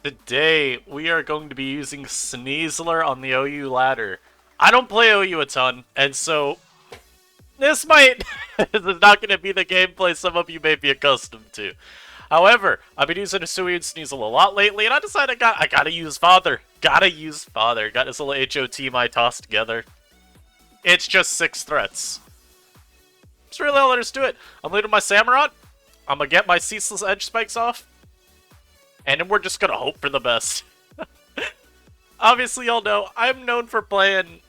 Today, we are going to be using Sneasler on the OU ladder. I don't play OU a ton, and so this might this is not going to be the gameplay some of you may be accustomed to. However, I've been using Asui and Sneasel a lot lately, and I decided I gotta use Father. Gotta use Father. Got this little HOT my toss together. It's just 6 threats. That's really all there is to it. I'm leading my Samurott. I'm gonna get my Ceaseless Edge Spikes off. And then we're just gonna hope for the best. Obviously, y'all know I'm known for playing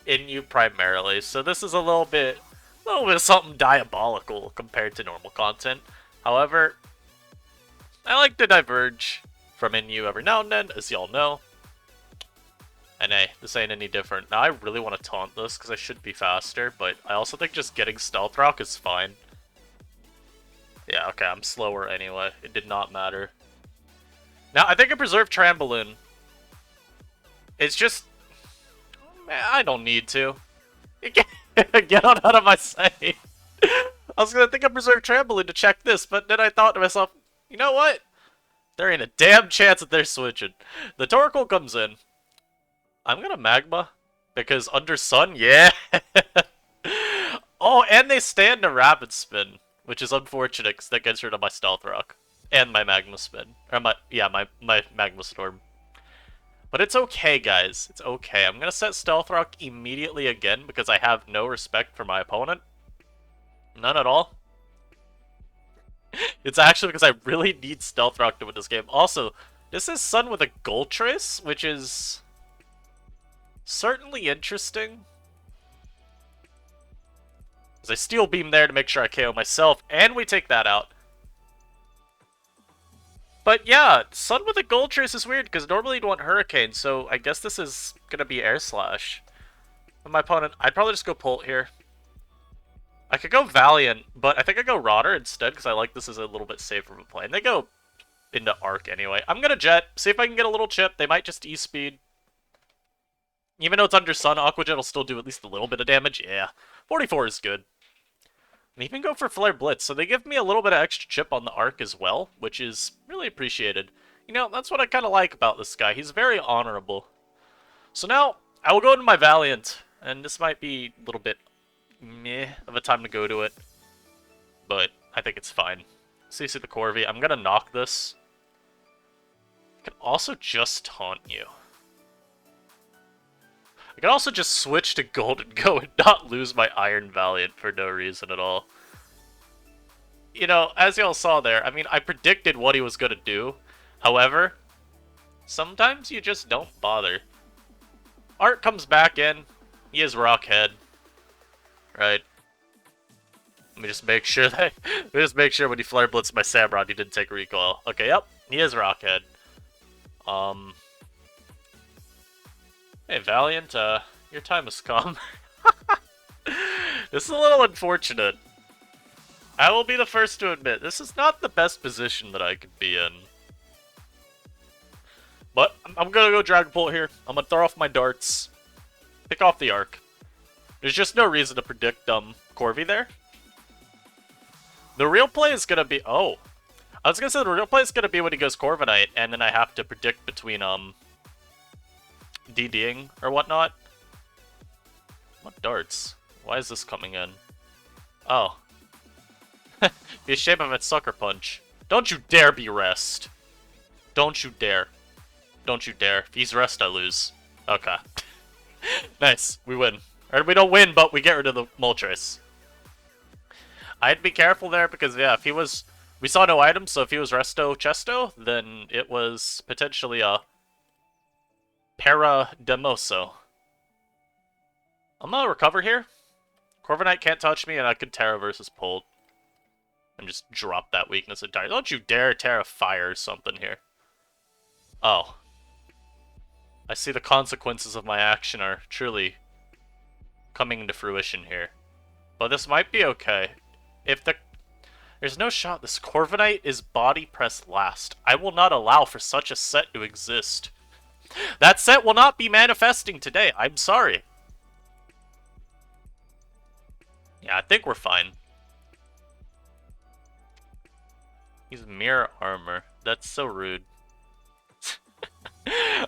Inu primarily, so this is a little bit of something diabolical compared to normal content. However, I like to diverge from Inu every now and then, as y'all know. And hey, this ain't any different. Now I really want to taunt this because I should be faster, but I also think just getting Stealth Rock is fine. Yeah, okay, I'm slower anyway. It did not matter. Now, I think a Preserved Trampoline. It's just... Man, I don't need to. Get out of my sight. I was gonna think a Preserved Trampoline to check this, but then I thought to myself, you know what? There ain't a damn chance that they're switching. The Torkoal comes in. I'm gonna Magma, because under Sun, yeah! Oh, and they stand a Rapid Spin, which is unfortunate, because that gets rid of my Stealth Rock. And my Magma Spin. Or my Magma Storm. But it's okay, guys. It's okay. I'm gonna set Stealth Rock immediately again because I have no respect for my opponent. None at all. It's actually because I really need Stealth Rock to win this game. Also, this is Sun with a Gold Trace, which is certainly interesting. Because I Steel Beam there to make sure I KO myself, and we take that out. But yeah, Sun with a Gold Trace is weird, because normally you'd want Hurricane, so I guess this is going to be Air Slash. And my opponent, I'd probably just go Pult here. I could go Valiant, but I think I go Rodder instead, because I like this as a little bit safer of a play. And they go into Arc anyway. I'm going to Jet, see if I can get a little chip. They might just E-Speed. Even though it's under Sun, Aqua Jet will still do at least a little bit of damage. Yeah, 44 is good. And even go for Flare Blitz, so they give me a little bit of extra chip on the arc as well, which is really appreciated. You know, that's what I kind of like about this guy. He's very honorable. So now, I will go into my Valiant, and this might be a little bit meh of a time to go to it, but I think it's fine. CC the Corvi. I'm gonna knock this. I can also just taunt you. I can also just switch to Golden Go and not lose my Iron Valiant for no reason at all. You know, as y'all saw there, I mean, I predicted what he was going to do. However, sometimes you just don't bother. Art comes back in. He is Rockhead. Right. Let me just make sure that... Let me just make sure when he Flare Blitzed my Samurott, he didn't take recoil. Okay, yep. He is Rockhead. Hey, Valiant, your time has come. This is a little unfortunate. I will be the first to admit, this is not the best position that I could be in. But, I'm gonna go Dragon Bolt here. I'm gonna throw off my darts. Pick off the arc. There's just no reason to predict, Corvi there. The real play is gonna be... Oh. I was gonna say the real play is gonna be when he goes Corviknight, and then I have to predict between, DDing or whatnot. What darts? Why is this coming in? Oh. Be a shame if it's Sucker Punch. Don't you dare be Rest. Don't you dare. Don't you dare. If he's Rest, I lose. Okay. Nice. We win. Or we don't win, but we get rid of the Moltres. I'd be careful there because, yeah, if he was... We saw no items, so if he was Resto Chesto, then it was potentially a... Parademoso. I'm gonna recover here. Corviknight can't touch me, and I could Terra versus Pult. And just drop that weakness entirely. Don't you dare Terra Fire or something here. Oh. I see the consequences of my action are truly coming into fruition here. But this might be okay. If the... There's no shot this Corviknight is body press last. I will not allow for such a set to exist. That set will not be manifesting today. I'm sorry. Yeah, I think we're fine. He's Mirror Armor. That's so rude.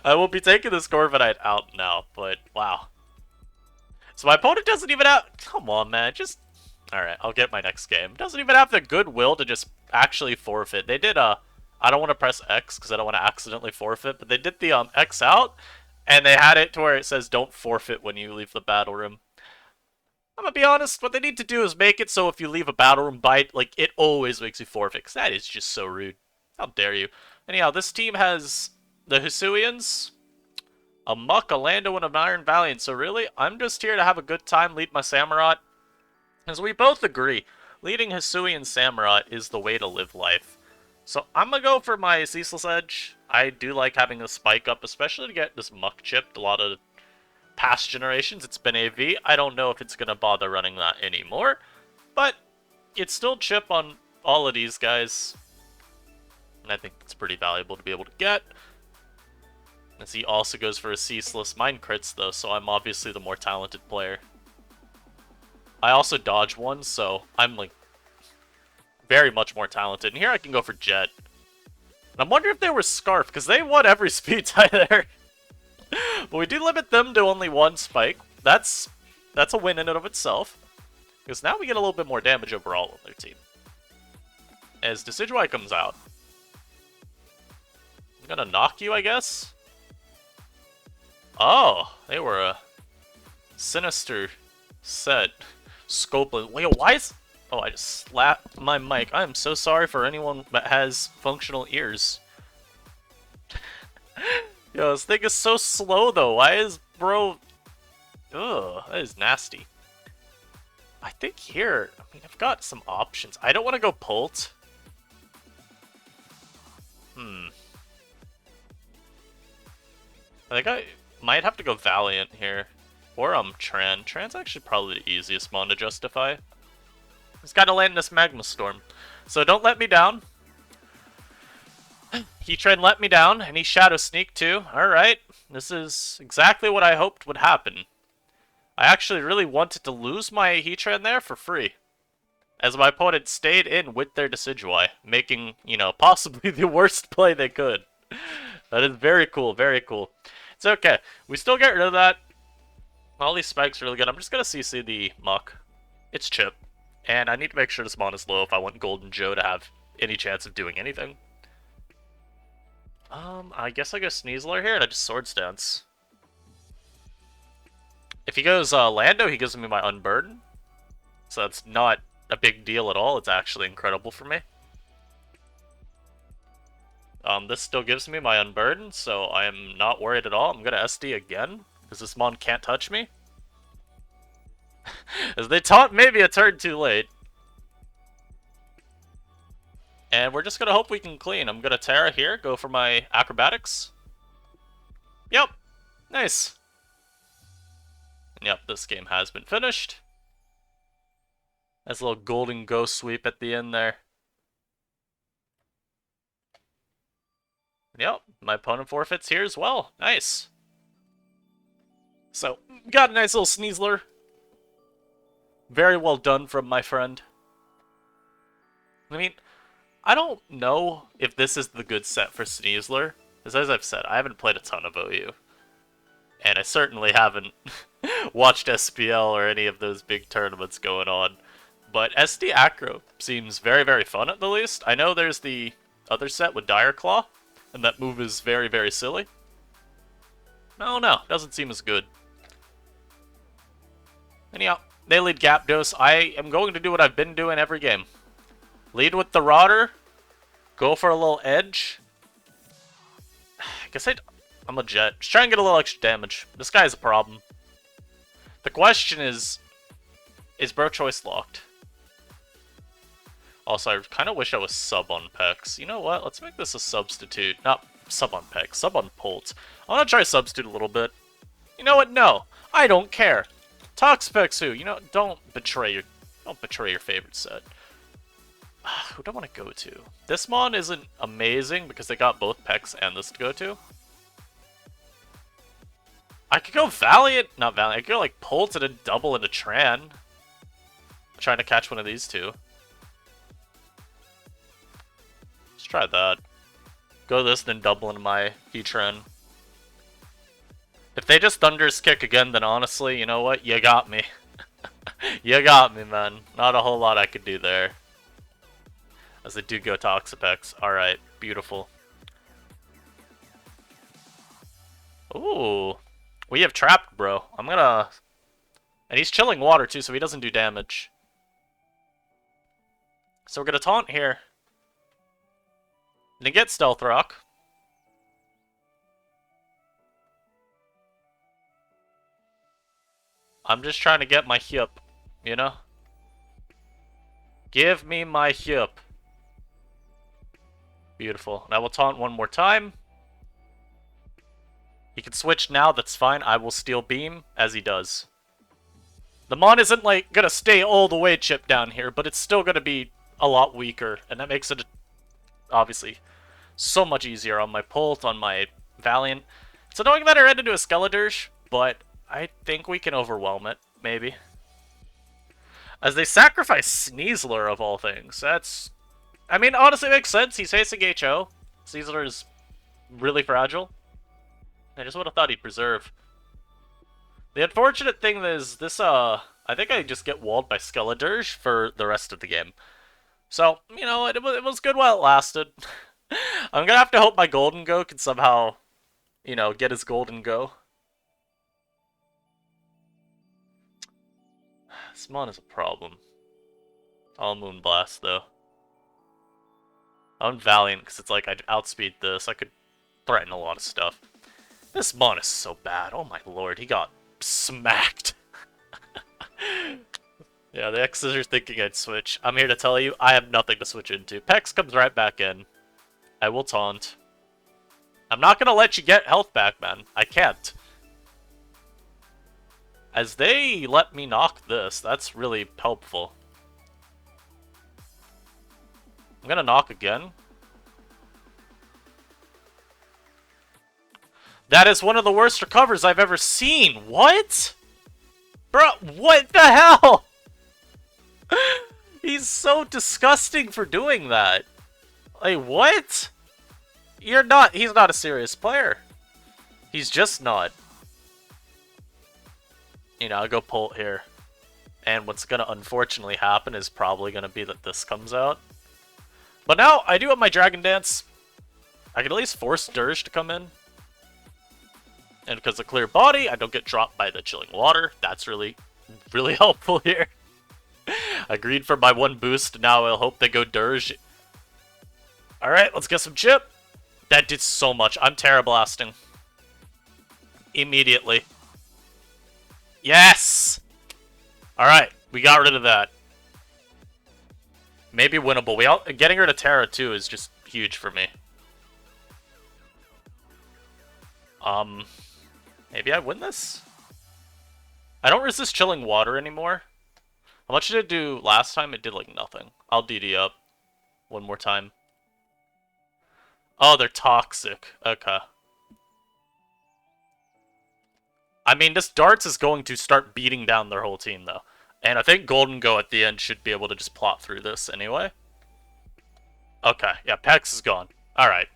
I will be taking this Corviknight out now, but wow. So my opponent doesn't even have... Come on, man. Just... Alright, I'll get my next game. Doesn't even have the goodwill to just actually forfeit. They did, I don't want to press X because I don't want to accidentally forfeit, but they did the, X out, and they had it to where it says don't forfeit when you leave the battle room. I'm gonna be honest, what they need to do is make it so if you leave a battle room bite, like, it always makes you forfeit, because that is just so rude. How dare you. Anyhow, this team has the Hisuians, a Muck, a Lando, and an Iron Valiant, so really, I'm just here to have a good time, lead my Samurott. As we both agree, leading Hisuian Samurott is the way to live life. So I'm gonna go for my Ceaseless Edge. I do like having a spike up, especially to get this Muck chipped. A lot of past generations, it's been AV. I don't know if it's gonna bother running that anymore, but it's still chip on all of these guys. And I think it's pretty valuable to be able to get. As he also goes for a Ceaseless. Mine crits though, so I'm obviously the more talented player. I also dodge one, so I'm like very much more talented. And here I can go for Jet. And I'm wondering if they were Scarf, because they won every speed tie there. But we do limit them to only one spike. That's a win in and of itself. Because now we get a little bit more damage overall on their team. As Decidueye comes out. I'm gonna knock you, I guess? Oh, they were a sinister set. Scope. Wait, why is... Oh, I just slapped my mic. I am so sorry for anyone that has functional ears. Yo, this thing is so slow, though. Why is bro... Ugh, that is nasty. I think here... I mean, I've got some options. I don't want to go Pult. I think I might have to go Valiant here. Or Tran. Tran's actually probably the easiest mon to justify. He's got to land in this Magma Storm. So don't let me down. Heatran let me down, and he Shadow Sneak too. Alright, this is exactly what I hoped would happen. I actually really wanted to lose my Heatran there for free. As my opponent stayed in with their Decidueye, making, you know, possibly the worst play they could. That is very cool, very cool. It's okay. We still get rid of that. All these spikes are really good. I'm just going to CC the Muck. It's chip. And I need to make sure this mon is low if I want Golden Joe to have any chance of doing anything. I guess I go Sneasler here and I just Swords Dance. If he goes Lando, he gives me my Unburden. So that's not a big deal at all. It's actually incredible for me. This still gives me my Unburden, so I am not worried at all. I'm gonna SD again, because this mon can't touch me. As they taunt maybe a turn too late. And we're just gonna hope we can clean. I'm gonna Terra here, go for my Acrobatics. Yep, nice. And yep, this game has been finished. Nice little golden ghost sweep at the end there. Yep, my opponent forfeits here as well. Nice. So, got a nice little Sneasler. Very well done from my friend. I mean, I don't know if this is the good set for Sneasler. Because as I've said, I haven't played a ton of OU. And I certainly haven't watched SPL or any of those big tournaments going on. But SD Acro seems very, very fun at the least. I know there's the other set with Dire Claw. And that move is very, very silly. No, doesn't seem as good. Anyhow, they lead Gyarados. I am going to do what I've been doing every game. Lead with the Rodder. Go for a little edge. I guess I'm a Jet. Just try and get a little extra damage. This guy's a problem. The question is Bro Choice locked? Also, I kind of wish I was sub on Pex. You know what? Let's make this a substitute. Not sub on Pex, sub on Pult. I want to try substitute a little bit. You know what? No. I don't care. Toxpex who? You know, don't betray your favorite set. Who do I want to go to? This mon isn't amazing because they got both Pex and this to go to. I could go Valiant. Not Valiant. I could go like Pult and then double into Tran. Trying to catch one of these two. Let's try that. Go this, then double into my Heatran. If they just Thunder's Kick again, then honestly, you know what? You got me. You got me, man. Not a whole lot I could do there. As they do go Toxapex. Alright, beautiful. Ooh. We have Trapped, bro. I'm gonna... And he's chilling water, too, so he doesn't do damage. So we're gonna taunt here. And get Stealth Rock. I'm just trying to get my hip, you know? Give me my hip. Beautiful. And I will taunt one more time. He can switch now, that's fine. I will Steel Beam, as he does. The Mon isn't, like, gonna stay all the way chipped down here, but it's still gonna be a lot weaker. And that makes it, obviously, so much easier on my Pult, on my Valiant. It's annoying that I ran into a Skeledirge, but I think we can overwhelm it, maybe. As they sacrifice Sneasler, of all things. That's... I mean, honestly, it makes sense. He's facing HO. Sneasler is really fragile. I just would have thought he'd preserve. The unfortunate thing is this, I think I just get walled by Skeledirge for the rest of the game. So, you know, it was good while it lasted. I'm gonna have to hope my Golden Go can somehow, you know, get his Golden Go. This Mon is a problem. I'll Moonblast, though. I'm Valiant, because it's like, I'd outspeed this. I could threaten a lot of stuff. This Mon is so bad. Oh my lord, he got smacked. Yeah, the X's are thinking I'd switch. I'm here to tell you, I have nothing to switch into. Pex comes right back in. I will taunt. I'm not gonna let you get health back, man. I can't. As they let me knock this, that's really helpful. I'm gonna knock again. That is one of the worst recovers I've ever seen. What? Bro, what the hell? He's so disgusting for doing that. Like, what? He's not a serious player. He's just not. You know, I'll go Pult here. And what's gonna unfortunately happen is probably gonna be that this comes out. But now, I do have my Dragon Dance. I can at least force Dirge to come in. And because of Clear Body, I don't get dropped by the Chilling Water. That's really, really helpful here. Agreed for my one boost. Now I'll hope they go Dirge. Alright, let's get some chip. That did so much. I'm Terra Blasting. Immediately. Yes! Alright, we got rid of that. Maybe winnable. Getting rid of Terra, too, is just huge for me. Maybe I win this? I don't resist Chilling Water anymore. How much did it do last time? It did, like, nothing. I'll DD up. One more time. Oh, they're toxic. Okay. I mean, this Darts is going to start beating down their whole team, though. And I think Golden Go at the end should be able to just plot through this anyway. Okay, yeah, Pex is gone. Alright.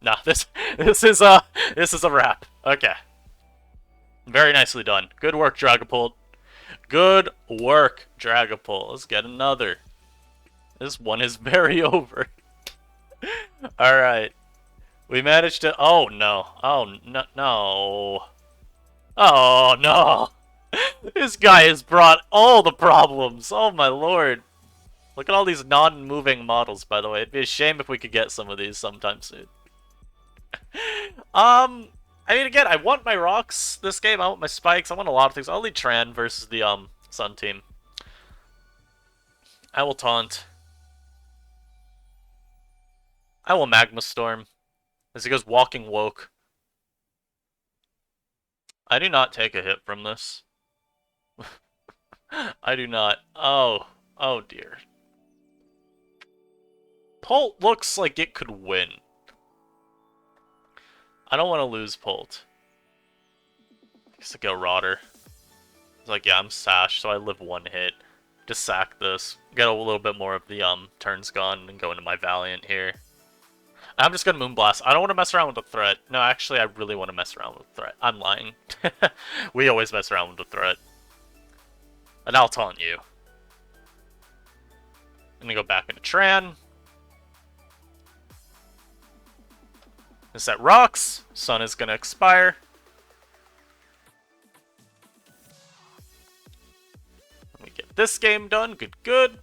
Nah, this is a wrap. Okay. Very nicely done. Good work, Dragapult. Good work, Dragapult. Let's get another. This one is very over. Alright. We managed to... Oh, no. Oh, no. No. Oh, no. This guy has brought all the problems. Oh, my lord. Look at all these non-moving models, by the way. It'd be a shame if we could get some of these sometime soon. I mean, again, I want my rocks this game. I want my spikes. I want a lot of things. I'll lead Tran versus the, Sun team. I will taunt. I will Magma Storm. As he goes Walking Woke. I do not take a hit from this. I do not. Oh. Oh, dear. Pult looks like it could win. I don't want to lose Pult. I guess I go Rotter. It's like, yeah, I'm Sash, so I live one hit. Just sack this. Get a little bit more of the turns gone and go into my Valiant here. I'm just gonna Moonblast. I don't want to mess around with the threat. No, actually, I really want to mess around with the threat. I'm lying. We always mess around with the threat. And I'll taunt you. I'm gonna go back into Tran. Set rocks. Sun is gonna expire. Let me get this game done. Good, good.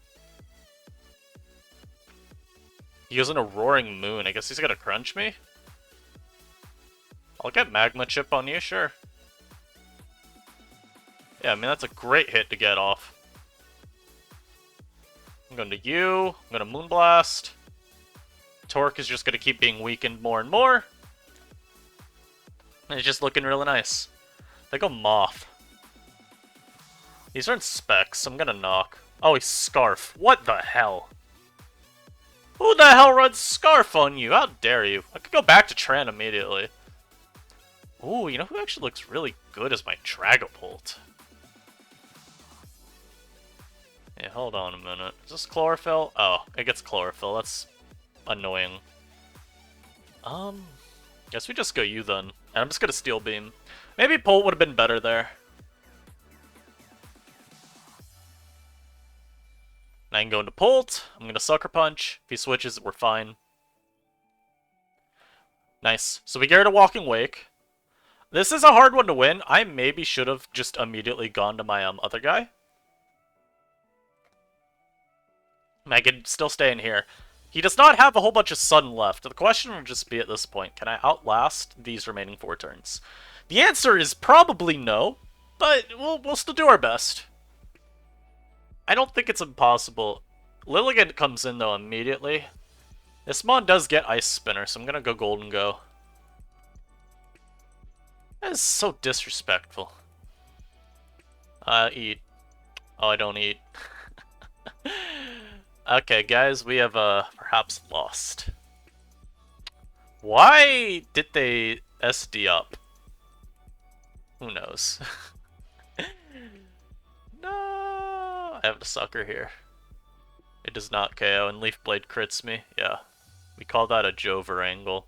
He goes in a Roaring Moon. I guess he's gonna crunch me. I'll get Magma Chip on you, sure. Yeah, I mean, that's a great hit to get off. I'm going to you. I'm going to Moonblast. Torque is just going to keep being weakened more and more. And it's just looking really nice. They go Moth. These aren't specs. I'm going to knock. Oh, he's Scarf. What the hell? Who the hell runs Scarf on you? How dare you? I could go back to Tran immediately. Ooh, you know who actually looks really good as my Dragapult? Yeah, hold on a minute. Is this Chlorophyll? Oh, it gets Chlorophyll. That's annoying. Guess we just go you then. And I'm just gonna Steel Beam. Maybe Pult would have been better there. And I can go into Pult. I'm gonna Sucker Punch. If he switches, we're fine. Nice. So we get rid of Walking Wake. This is a hard one to win. I maybe should have just immediately gone to my other guy. I could still stay in here. He does not have a whole bunch of Sun left. The question will just be at this point, can I outlast these remaining 4 turns? The answer is probably no, but we'll still do our best. I don't think it's impossible. Lilligant comes in, though, immediately. This Mon does get Ice Spinner, so I'm going to go Golden Go. That is so disrespectful. Eat. Oh, I don't eat. Okay, guys, we have, perhaps lost. Why did they SD up? Who knows? No! I have a sucker here. It does not KO, and Leaf Blade crits me. Yeah. We call that a Jover angle.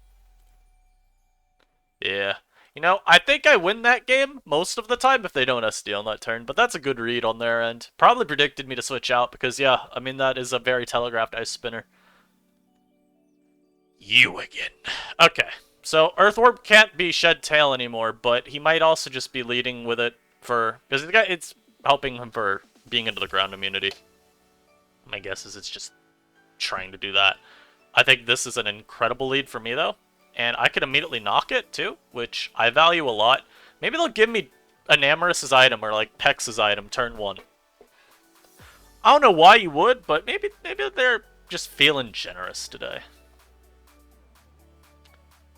Yeah. You know, I think I win that game most of the time if they don't SD on that turn, but that's a good read on their end. Probably predicted me to switch out because, yeah, I mean, that is a very telegraphed Ice Spinner. You again. Okay, so Earthworm can't be Shed Tail anymore, but he might also just be leading with it for... because it's helping him for being into the ground immunity. My guess is it's just trying to do that. I think this is an incredible lead for me, though. And I could immediately knock it, too, which I value a lot. Maybe they'll give me Enamorus's item, or, like, Pex's item, turn 1. I don't know why you would, but maybe they're just feeling generous today.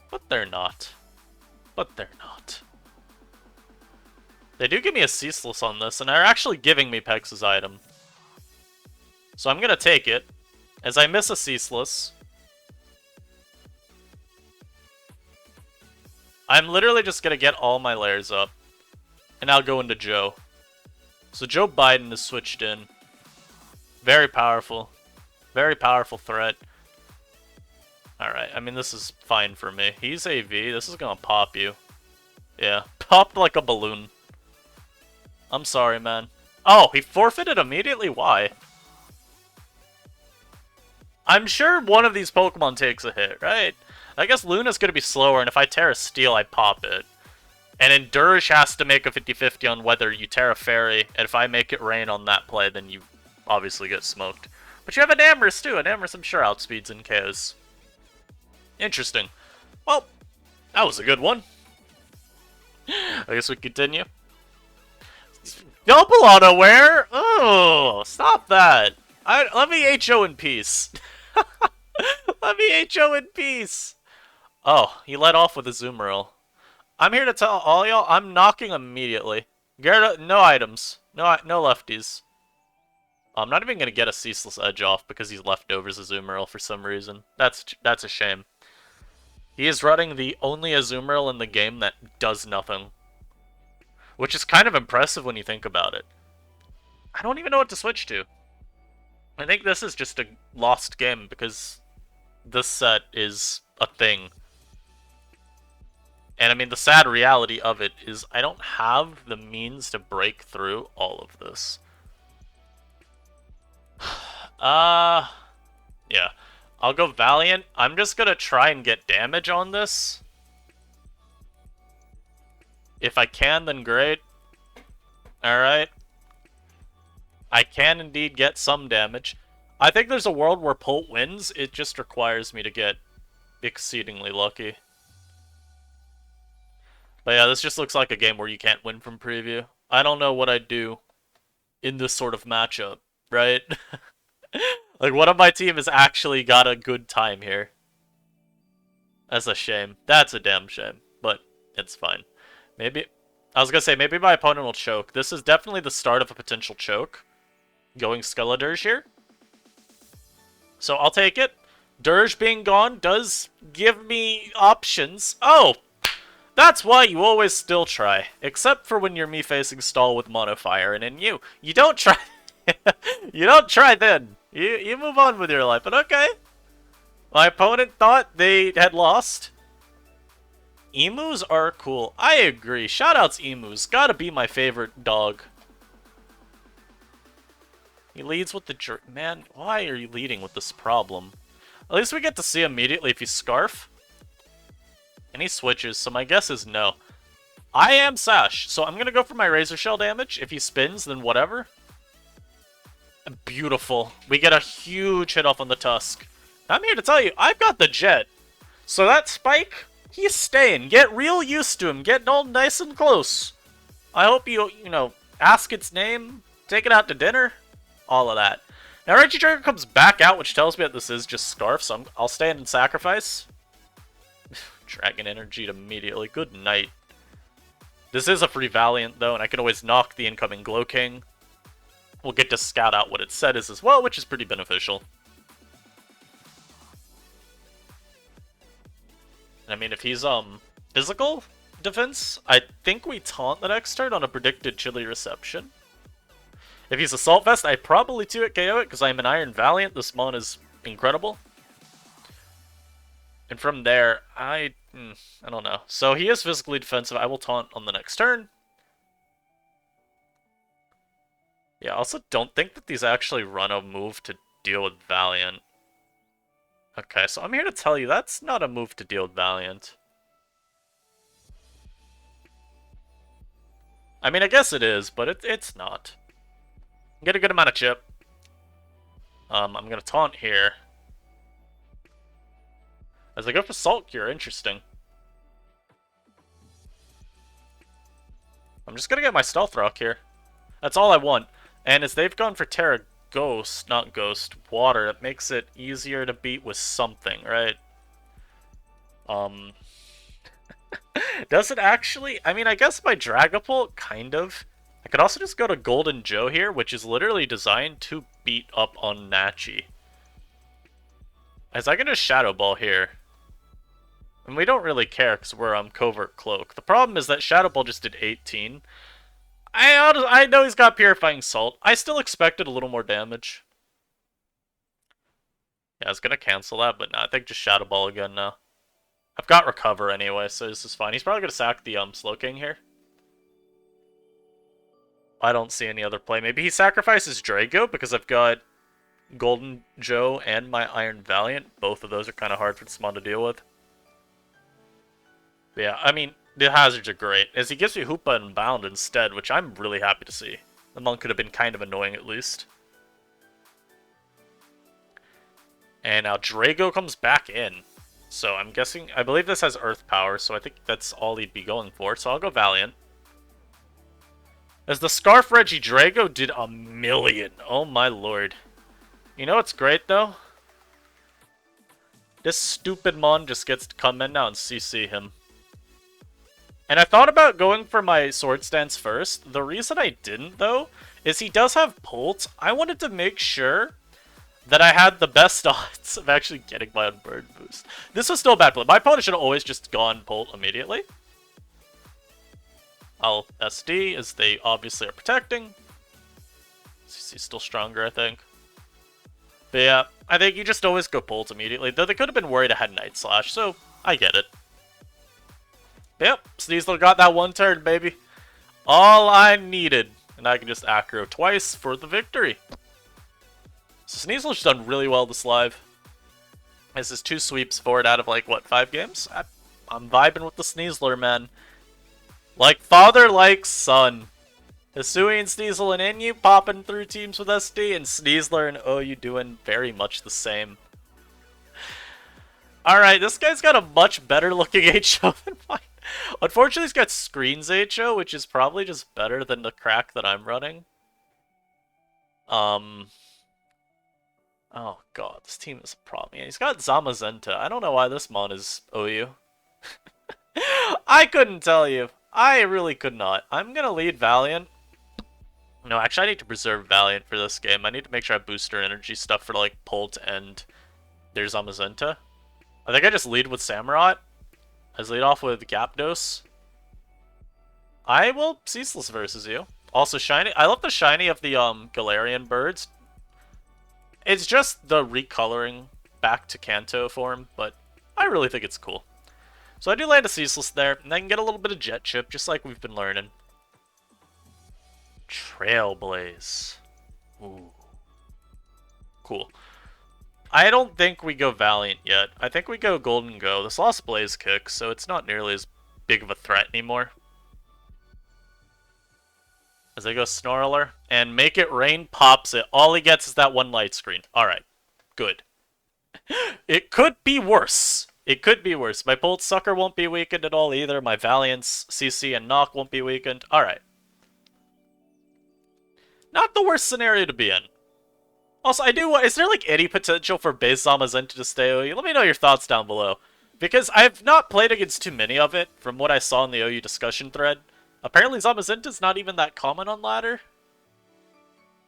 But they're not. But they're not. They do give me a Ceaseless on this, and they're actually giving me Pex's item. So I'm gonna take it, as I miss a Ceaseless. I'm literally just gonna get all my layers up. And I'll go into Joe. So Joe Biden is switched in. Very powerful. Very powerful threat. Alright, I mean, this is fine for me. He's AV. This is gonna pop you. Yeah, popped like a balloon. I'm sorry, man. Oh, he forfeited immediately? Why? I'm sure one of these Pokemon takes a hit, right? I guess Luna's gonna be slower, and if I Terra Steel, I pop it. And then Durish has to make a 50-50 on whether you Terra Fairy, and if I make it rain on that play, then you obviously get smoked. But you have Enamorus, too. Enamorus, I'm sure, outspeeds and KOs. Interesting. Well, that was a good one. I guess we continue. Double Unaware? Oh, stop that. Let me HO in peace. Let me HO in peace. Oh, he let off with a Azumarill. I'm here to tell all y'all, I'm knocking immediately. Gyarados, no items. No lefties. I'm not even going to get a Ceaseless Edge off because he's leftovers Azumarill for some reason. That's a shame. He is running the only Azumarill in the game that does nothing. Which is kind of impressive when you think about it. I don't even know what to switch to. I think this is just a lost game because this set is a thing. And I mean, the sad reality of it is I don't have the means to break through all of this. Yeah. I'll go Valiant. I'm just gonna try and get damage on this. If I can, then great. Alright. I can indeed get some damage. I think there's a world where Pult wins. It just requires me to get exceedingly lucky. But yeah, this just looks like a game where you can't win from preview. I don't know what I'd do in this sort of matchup, right? Like, one of my team has actually got a good time here. That's a shame. That's a damn shame. But it's fine. Maybe... I was gonna say, maybe my opponent will choke. This is definitely the start of a potential choke. Going Skeledirge here. So I'll take it. Dirge being gone does give me options. Oh! That's why you always still try. Except for when you're me facing stall with Monofire, and in you. You don't try... you don't try then. You move on with your life, but okay. My opponent thought they had lost. Emus are cool. I agree. Shoutouts emus. Gotta be my favorite dog. He leads with the man, why are you leading with this problem? At least we get to see immediately if he's Scarf. And he switches, so my guess is no. I am Sash, so I'm gonna go for my Razor Shell damage. If he spins, then whatever. Beautiful. We get a huge hit off on the Tusk. I'm here to tell you, I've got the Jet. So that Spike, he's staying. Get real used to him. Get all nice and close. I hope you know, ask its name, take it out to dinner, all of that. Now Regidrago comes back out, which tells me that this is just Scarf, so I'll stand and sacrifice. Dragon Energy immediately. Good night. This is a free Valiant, though, and I can always knock the incoming Glow King. We'll get to scout out what its set is as well, which is pretty beneficial. I mean, if he's, physical defense, I think we taunt the next turn on a predicted Chilly Reception. If he's Assault Vest, I probably 2-hit KO it, because I'm an Iron Valiant. This mon is incredible. And from there, I don't know. So he is physically defensive. I will taunt on the next turn. Yeah, I also don't think that these actually run a move to deal with Valiant. Okay, so I'm here to tell you that's not a move to deal with Valiant. I mean, I guess it is, but it's not. Get a good amount of chip. I'm gonna taunt here. As I go for Salt Cure, interesting. I'm just gonna get my Stealth Rock here. That's all I want. And as they've gone for Terra Ghost, not Ghost, Water, it makes it easier to beat with something, right? Does it actually? I mean, I guess my Dragapult, kind of. I could also just go to Golden Joe here, which is literally designed to beat up on Nachi. As I can just Shadow Ball here. And we don't really care because we're on Covert Cloak. The problem is that Shadow Ball just did 18. I know he's got Purifying Salt. I still expected a little more damage. Yeah, I was going to cancel that, but no, I think just Shadow Ball again now. I've got Recover anyway, so this is fine. He's probably going to sack the Slow King here. I don't see any other play. Maybe he sacrifices Drago because I've got Golden Joe and my Iron Valiant. Both of those are kind of hard for this mon to deal with. But yeah, I mean, the hazards are great, as he gives me Hoopa and Bound instead, which I'm really happy to see. The mon could have been kind of annoying at least. And now Drago comes back in. So I'm guessing, I believe this has Earth Power, so I think that's all he'd be going for. So I'll go Valiant. As the Scarf Regidrago did a million. Oh my lord. You know what's great though? This stupid mon just gets to come in now and CC him. And I thought about going for my Sword Stance first. The reason I didn't, though, is he does have Pult. I wanted to make sure that I had the best odds of actually getting my Unburden boost. This was still a bad play. My opponent should have always just gone Pult immediately. I'll SD, as they obviously are protecting. CC's still stronger, I think. But yeah, I think you just always go Bolt immediately, though they could have been worried I had Night Slash, so I get it. But yep, Sneasler got that one turn, baby. All I needed. And I can just Acro twice for the victory. So Sneasler's done really well this live. This is 2 sweeps for it out of like, what, 5 games? I'm vibing with the Sneasler, man. Like father, like son. Hisui and Sneasel and Inu popping through teams with SD, and Sneasler and OU doing very much the same. Alright, this guy's got a much better looking HO than mine. Unfortunately, he's got Screens HO, which is probably just better than the crack that I'm running. Oh god, this team is a problem. Yeah, he's got Zamazenta. I don't know why this mon is OU. I couldn't tell you. I really could not. I'm gonna lead Valiant. No, actually, I need to preserve Valiant for this game. I need to make sure I have booster energy stuff for, like, Pult and there's Zamazenta. I think I just lead with Samurott. I lead off with Gyapdos. I will Ceaseless versus you. Also, shiny. I love the shiny of the Galarian birds. It's just the recoloring back to Kanto form, but I really think it's cool. So I do land a Ceaseless there, and I can get a little bit of Jet Chip, just like we've been learning. Trailblaze. Ooh. Cool. I don't think we go Valiant yet. I think we go Golden Go. This lost Blaze Kick, so it's not nearly as big of a threat anymore. As I go Snorlax, and Make It Rain pops it. All he gets is that one light screen. Alright. Good. It could be worse. It could be worse. My Bolt Sucker won't be weakened at all either. My Valiance, CC, and Knock won't be weakened. Alright. Not the worst scenario to be in. Also, is there like any potential for base Zamazenta to stay OU? Let me know your thoughts down below. Because I've not played against too many of it, from what I saw in the OU discussion thread. Apparently Zamazenta's not even that common on ladder.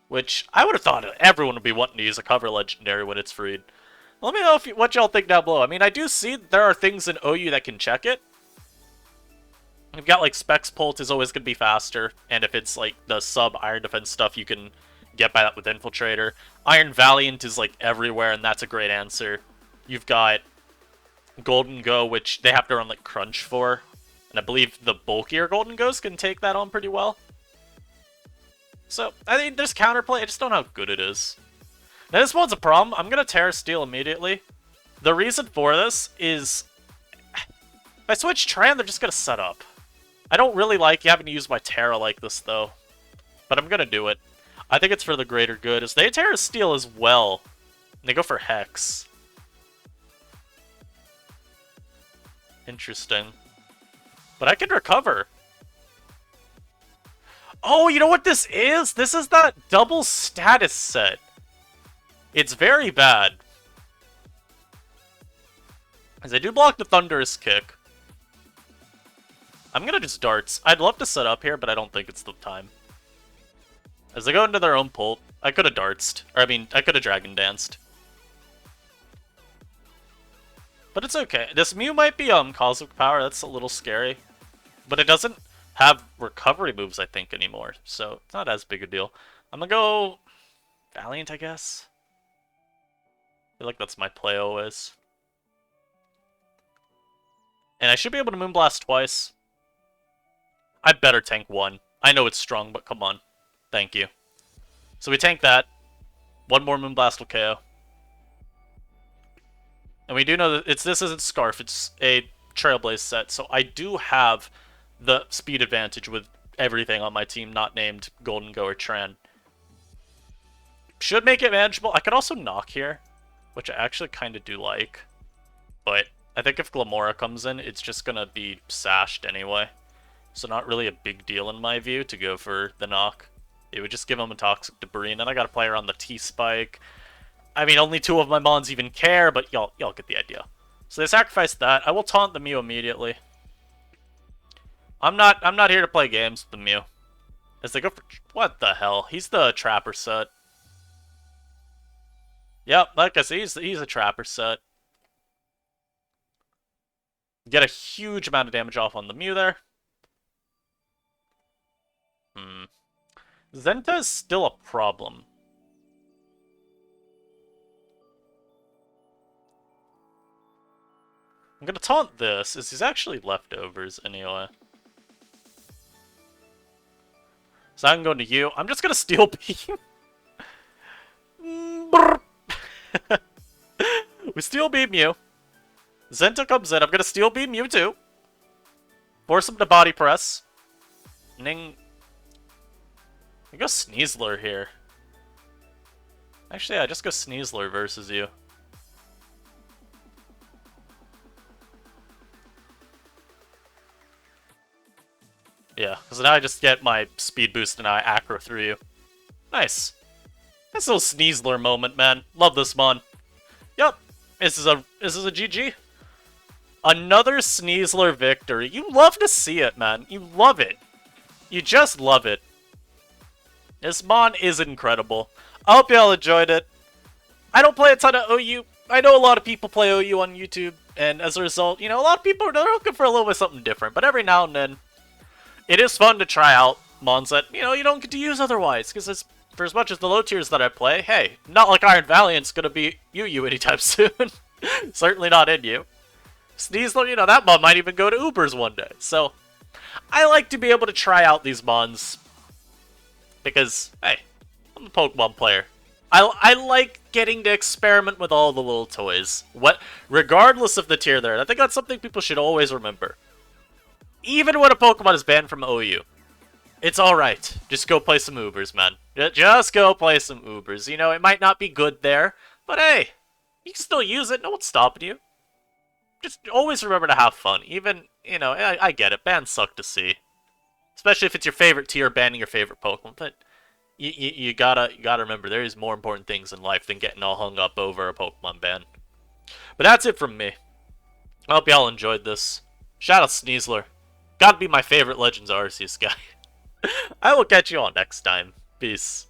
Which, I would have thought everyone would be wanting to use a cover legendary when it's freed. Let me know what y'all think down below. I mean, I do see there are things in OU that can check it. You've got, like, Specs Pult is always going to be faster, and if it's, like, the sub-Iron Defense stuff, you can get by that with Infiltrator. Iron Valiant is, like, everywhere, and that's a great answer. You've got Golden Go, which they have to run, like, Crunch for, and I believe the bulkier Golden Goes can take that on pretty well. So, I think there's counterplay, I just don't know how good it is. Now, this one's a problem. I'm going to Terra Steel immediately. The reason for this is, if I switch Tran, they're just going to set up. I don't really like having to use my Terra like this, though. But I'm going to do it. I think it's for the greater good. As they Terra Steel as well. And they go for Hex. Interesting. But I can recover. Oh, you know what this is? This is that double status set. It's very bad. As I do block the Thunderous Kick. I'm gonna just Darts. I'd love to set up here, but I don't think it's the time. As they go into their own Pult, I could have Dartsed. Or, I mean, I could have Dragon Danced. But it's okay. This Mew might be Cosmic Power, that's a little scary. But it doesn't have recovery moves, I think, anymore. So, it's not as big a deal. I'm gonna go Valiant, I guess. I feel like that's my play always. And I should be able to Moonblast twice. I better tank one. I know it's strong, but come on. Thank you. So we tank that. One more Moonblast will KO. And we do know that this isn't Scarf, it's a Trailblaze set, so I do have the speed advantage with everything on my team not named Golden Go or Tran. Should make it manageable. I could also Knock here, which I actually kind of do like. But I think if Glamora comes in, it's just going to be sashed anyway. So not really a big deal in my view to go for the Knock. It would just give him a Toxic Debris, and then I got to play around the T-Spike. I mean, only 2 of my mons even care, but y'all get the idea. So they sacrifice that. I will taunt the Mew immediately. I'm not here to play games with the Mew. As they go for... What the hell? He's the Trapper set. Yep, like I said, he's a Trapper set. Get a huge amount of damage off on the Mew there. Zenta is still a problem. I'm gonna taunt this, as he's actually leftovers anyway. So I'm going to you. I'm just gonna Steel Beam. We Steel Beam you. Zenta comes in. I'm gonna Steel Beam you too. Force him to body press. Ning. I go Sneasler here. Actually, yeah, just go Sneasler versus you. Yeah, because now I just get my speed boost and I acro through you. Nice. That's a little Sneasler moment, man. Love this mon. Yup. This is a GG. Another Sneasler victory. You love to see it, man. You love it. You just love it. This mon is incredible. I hope y'all enjoyed it. I don't play a ton of OU. I know a lot of people play OU on YouTube, and as a result, you know, a lot of people are looking for a little bit something different. But every now and then, it is fun to try out mons that, you know, you don't get to use otherwise. Because for as much as the low tiers that I play, hey, not like Iron Valiant's gonna be UU anytime soon. Certainly not in you. Sneasler, you know, that mon might even go to Ubers one day. So, I like to be able to try out these mons. Because, hey, I'm a Pokemon player. I like getting to experiment with all the little toys. Regardless of the tier there. And I think that's something people should always remember. Even when a Pokemon is banned from OU, it's alright. Just go play some Ubers, man. Just go play some Ubers. You know, it might not be good there, but hey, you can still use it. No one's stopping you. Just always remember to have fun. Even, you know, I get it. Bans suck to see. Especially if it's your favorite tier banning your favorite Pokemon. But you gotta remember, there is more important things in life than getting all hung up over a Pokemon ban. But that's it from me. I hope y'all enjoyed this. Shout out Sneasler. Gotta be my favorite Legends Arceus guy. I will catch you all next time. Peace.